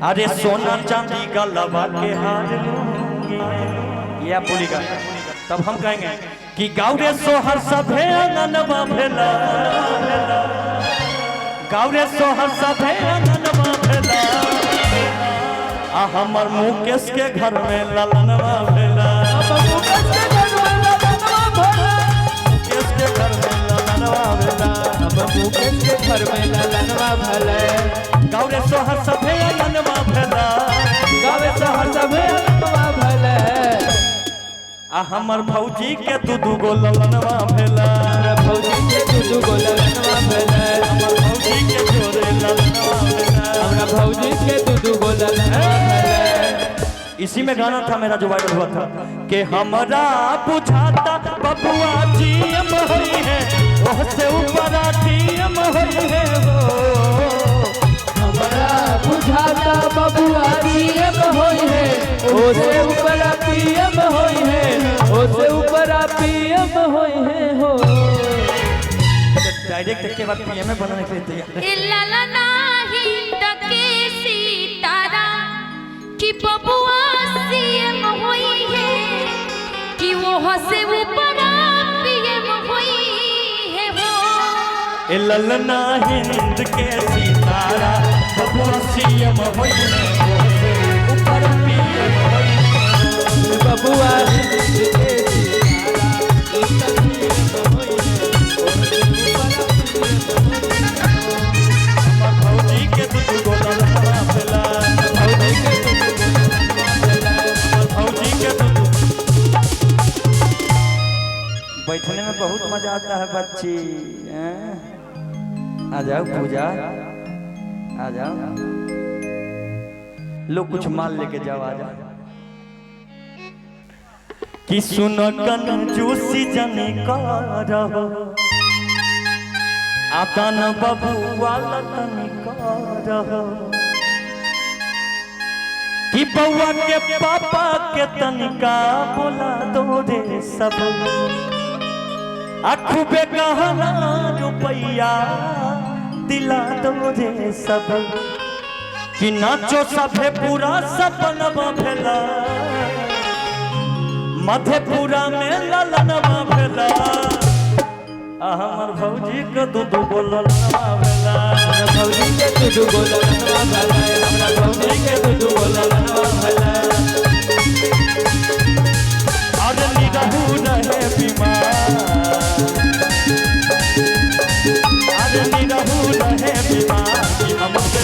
अरे सोना चांदी का लगा के हार लूंगी ये आप बोलेगा। तब हम कहेंगे कि गाँव रे सोहर सभे अंगनवा भेला, गाँव रे सोहर सभे अंगनवा भेला, आ हमर मुकेश के घर में ललनवा भेला, मुकेश के घर में ललनवा भेला, मुकेश के घर में ललनवा भेला, मुकेश के घर में ललनवा भेला। गाँव रे सोहर सभे अंगनवा भेला, गाँव रे सोहर सभे अंगनवा भेला। आ हमर भौजी के दू गो ललनवा भेला, भौजी के दू गो ललनवा भेला, हमर भौजी के जोरे ललनवा भेला, हमरा भौजी के दू गो ललनवा भेला। इसी में गाना था मेरा जो वायरल हुआ था कि हमरा बुझाता बबुआ जीएम होई है, ओह से ऊपर टीएम होई है वो, हमरा बुझाता बबुआ जीएम होई है, ओह से ऊपर पीएम होई है, ओह से ऊपर पीएम होई है हो। डायरेक्ट के बाद पीएम बनाने के लिए तैयार इल्ला नाही डके सीतारा कि बबुआ सीएम होई है, कि वो हसे ऊपर पीएम होई है वो। ए ललना हिंद के सितारा बबुआ सीएम होई है, ओह से ऊपर पीएम होई है, बबुआ हिंद के भौजी के दू गो ललनवा भेला, भौजी के दू। बैठने में बहुत मजा आता है बच्ची, आ जाओ पूजा, आ जाओ, लो कुछ माल लेके जाओ, आ जाओ। कि सुनो कंजूसी जनी करहो, आता न बबुआ लतनी करहो, कि बउआ के पापा के तनिका बोला दो रे सब, खूबे गहना रुपैया दिला दो रे सब, कि नाचो सभे पूरा सपनवा भेला, मधेपुरा में ललनवा भेला, हमर भौजी के दू गो ललनवा भेला, भौजी के दू गो ललनवा भेला, हमरा भौजी के दू गो ललनवा भेला। अरे निरहू रहे बीमार, अरे निरहू रहे बीमार, कि हमसे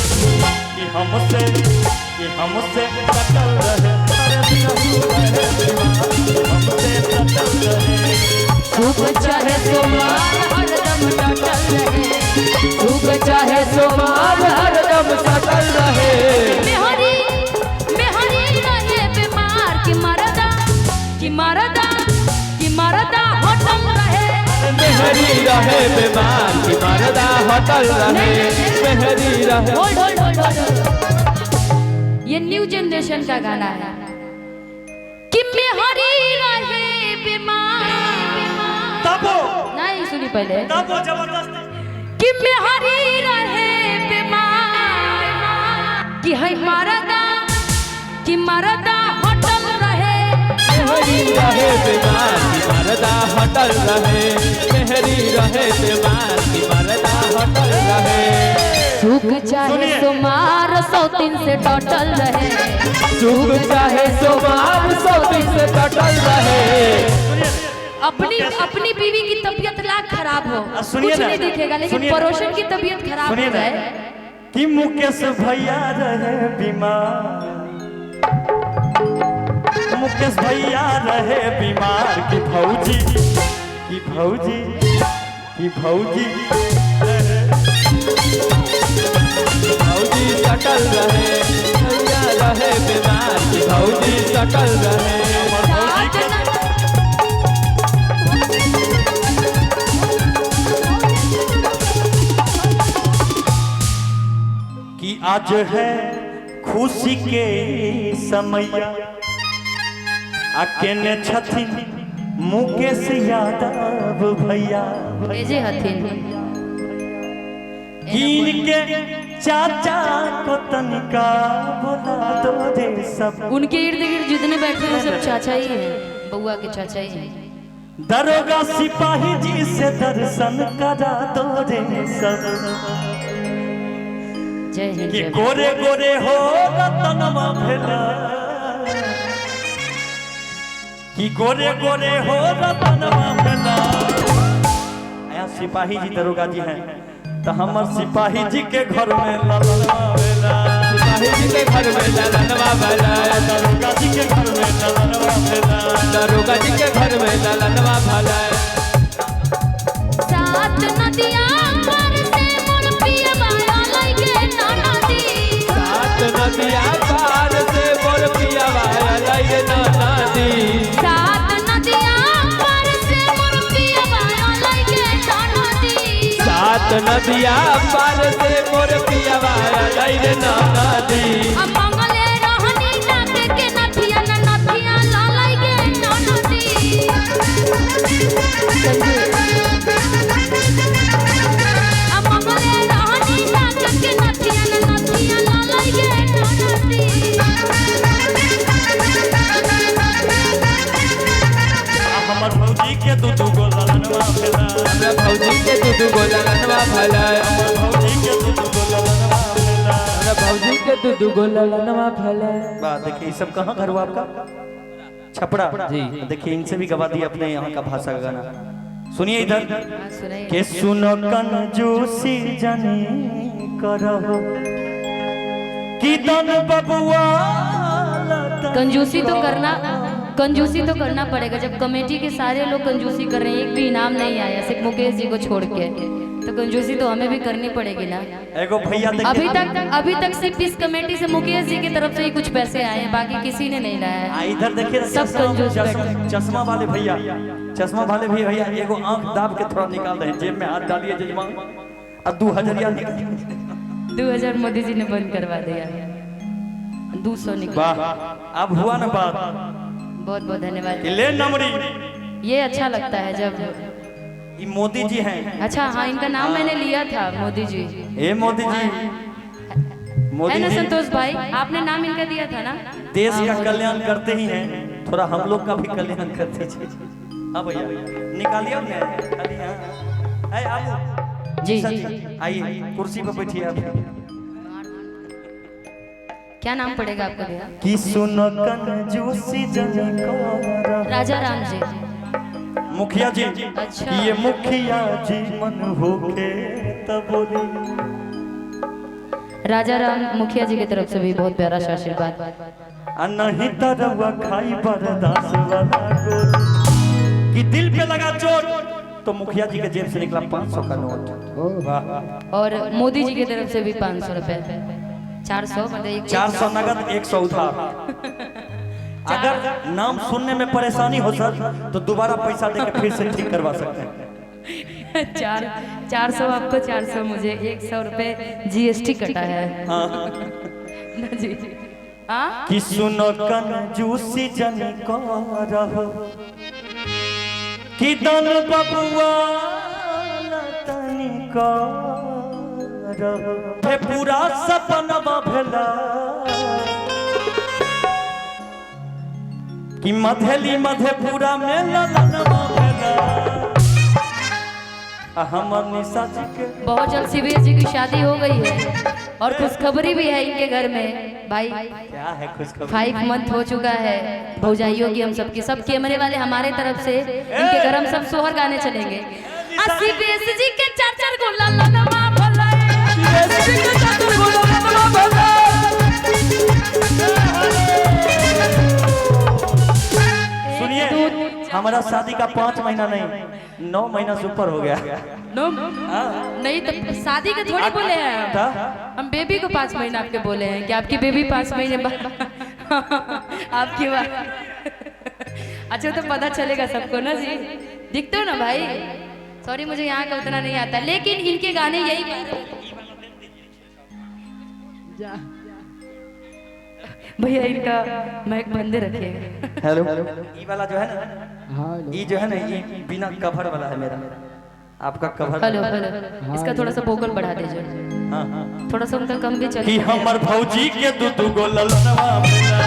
कटल रहे, अरे निरहू रहे बीमार, कि हमसे कटल रहे। सुख चाहे सोमार हरदम डटल रहे, सुख चाहे सोमार हरदम सटल रहे। मेहरी रहे बीमार, कि मरदा होटल रहे, मेहरी रहे बीमार, कि मरदा होटल रहे, मेहरी रहे। होल्ड ये न्यू जनरेशन का गाना है कि मेहरी रहे बीमार, तबो नहीं सुनी पहले, तबो जबरदस्त कि मेहरी रहे बीमार, कि है मरदा होटल रहे, मेहरी रहे बीमार, कि मरदा होटल रहे, मेहरी रहे बीमार, कि मरदा होटल रहे। सुख चाहे सोमार सौतीन से टोटल रहे, सुख चाहे सोमार सौतीन से टटल रहे। अपनी बीवी की तबीयत लाख खराब हो कुछ नहीं दिखेगा, लेकिन पड़ोसन की तबीयत खराब हो जाए कि मुकेश भैया रहे बीमार, मुकेश भैया रहे बीमार, कि भौजी भौजी सटल रहे, भैया रहे बीमार, कि भौजी सटल रहे। कि आज है खुशी के समय, अकेले छथिन मुकेश यादव भैया, एजे हथिन कीन के चाचा को तनिका बुला दो रे सब। उनके इर्द गिर्द जितने बैठे हैं सब चाचा ही हैं, बउआ के चाचा ही हैं। दरोगा सिपाही जी से दर्शन करा दो रे सब। जय हिंद कि जय भारत। गोरे गोरे हो रतनवा भेला, कि गोरे गोरे हो रतनवा भेला। यहाँ सिपाही जी दरोगा जी हैं, तो हमर सिपाही जी के घर में ललनवा भेला। सिपाही जी के घर में ललनवा भला, दरोगा जी के घर में ललनवा भेला। दरोगा जी के घर में ललनवा भला। सात नदियाँ पार से मोर पियवा लगे नाना दी। सात नदियाँ पार से मोर पियवा लगे नाना दी। सात नदियाँ पार से मोर पियवा लगे नाना दी। सात नदियाँ पार से मोर पियवा लगे नाना दी। अब मंगले रहनी नाक के नथिया नथिया लगे नाना दी। अब मंगले रहनी नाक के नथिया नथिया लगे नाना दी। हमर भौजी के दू गो ललनवा भेला। हमरा भौजी के दू गो ललनवा भला। भौजी के दू गो ललनवा भेला। हमरा भौजी के दू गो ललनवा भला। वाह, देखिए ये सब कहाँ घर हुआ आपका? छपरा जी। देखिए इनसे भी गवा दिया अपने यहाँ का भाषा का गाना। सुनिए इधर सुनाइए। के सुनो कंजूसी जनी करहो कि दन बबुआ कंजूसी तो करना पड़ेगा। जब कमेटी के सारे लोग कंजूसी कर रहे हैं, एक भी इनाम नहीं आया सिर्फ मुकेश जी को छोड़ के, तो कंजूसी तो हमें भी करनी पड़ेगी ना। एगो भैया अभी तक सिर्फ इस कमेटी से मुकेश जी की तरफ से ही कुछ पैसे आए हैं, बाकी किसी ने नहीं लाया है। इधर देखिए सब कंजूस चश्मा वाले भैया, चश्मा वाले भी भैया एगो आंख दाब के थोड़ा निकाल रहे हैं, जेब में हाथ डालिए जजमान, और 2000 निकाल। 2000 मोदी जी ने बंद करवा दिया, 200 निकल। वाह, अब हुआ ना बात। बहुत बहुत धन्यवाद। ले नमरी, ये अच्छा लगता है जब ये मोदी जी हैं। अच्छा हाँ, इनका नाम मैंने लिया था, मोदी जी। ए मोदी जी, है ना संतोष भाई, आपने नाम इनका दिया था ना। देश का कल्याण करते ही हैं, थोड़ा हम लोग का भी कल्याण करते हैं। हाँ भैया निकालिए जी आइए कुर्सी पर बैठिए आप। क्या नाम पड़ेगा आपका भैया? कि सुनो कंजूसी जनी को राजा राम जी, मुखिया जी। अच्छा। ये मुखिया जी मन होके तब बोली। राजा राम मुखिया जी की तरफ से भी बहुत प्यारा सा आशीर्वाद। नहीं तरवा खाई बर्दाश्त वाला गोली, कि दिल पे लगा चोट तो मुखिया जी के जेब से निकला 500 का नोट। वाह। और मोदी जी की तरफ से भी 500 रुपए, 400 मतलब 400 नगद 100 उधार। अगर नाम सुनने में परेशानी हो सर तो दोबारा पैसा देके फिर से ठीक करवा सकते हैं। 400 आपको, 400 मुझे, 100 रुपए GST कटा है। हाँ। ना जी। हाँ कि सुनो कंजूसी जनी को रहो कि दन बबुआ तनी को रहो हे पूरा सपनवा भेला कि मधेली मधेपुरा में ललनवा भेला। हमर निशा जी के बहुत जल्द शिवेश जी की शादी हो गई है और खुशखबरी भी है इनके घर में भाई। क्या है खुशखबरी? 5 मंथ हो चुका है भौजाइयों की, हम सबकी, सब कैमरे वाले हमारे तरफ से इनके घर हम सब सोहर गाने चलेंगे। शिवेश जी के 4 गो ललनवा भला, शिवेश जी के 4 गो ललनवा भला। सुनिए, हमारा शादी का 5 महीना नहीं 9 महीना से ऊपर हो गया। नो नहीं तो शादी का थोड़ी बोले हैं हम बेबी को 5 महीना आपके बोले हैं कि आपकी बेबी 5 महीने बाद आपकी अच्छा तो पता चलेगा सबको ना जी, दिखते हो ना भाई। सॉरी मुझे यहाँ का उतना नहीं आता, लेकिन इनके गाने यही भैया इनका माइक बंदे रखिएगा। हेलो, ये वाला जो है ना, ये जो है ना, ये बिना कवर वाला है मेरा। आपका कवर हेलो हेलो, इसका थोड़ा सा वोकल बढ़ा दीजिए, हाँ हाँ थोड़ा सा उनका कम भी कि चले। हमर भौजी के दू गो ललनवा भेला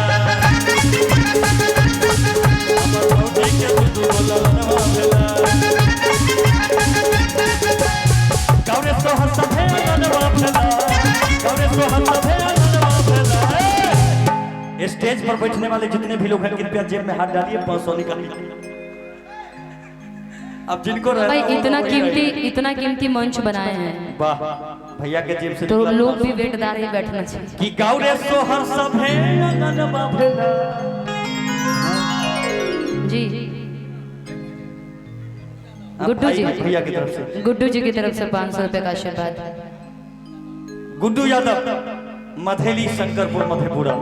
हमर भौजी के दू गो ललनवा भेला गौरे सोहर सभे ललनवा भेला गौरे सोहर सभे ललनवा भेला। स्टेज पर बैठने वाले जितने भी लोग हैं कृपया जेब में हाथ डालिए 500 निकालिए। अब जिनको भाई इतना कीमती मंच बनाए हैं, वाह भैया के जेब से तो निकला। लोग भी वेटदार ही बैठना चाहिए। कि गौरे सोहर सभे ललनवा भेला जी गुड्डू जी, भैया की तरफ से गुड्डू जी की तरफ से 500 रुपए का आशीर्वाद। गुड्डू यादव मधेली शंकरपुर मधेपुरा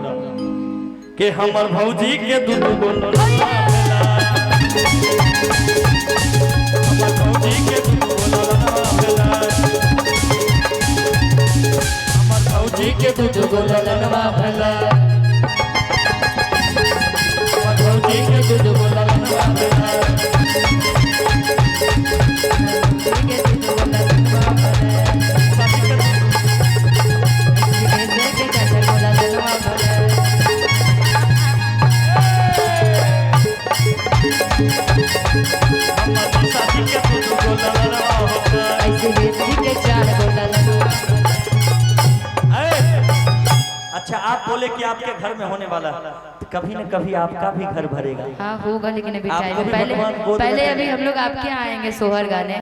के हमर भौजी के दू गो ललनवा भेला हमर भौजी के दू गो ललनवा भेला हमर भौजी के दू गो ललनवा भेला हमर भौजी के दू गो ललनवा भेला अच्छा आप बोले कि आपके घर में होने वाला है तो कभी न कभी आपका भी घर भरेगा। हाँ होगा, लेकिन अभी आपको टाइम भी पहले भगवान गोद में पहले रखेगा। अभी हम लोग आपके यहाँ आएंगे सोहर गाने,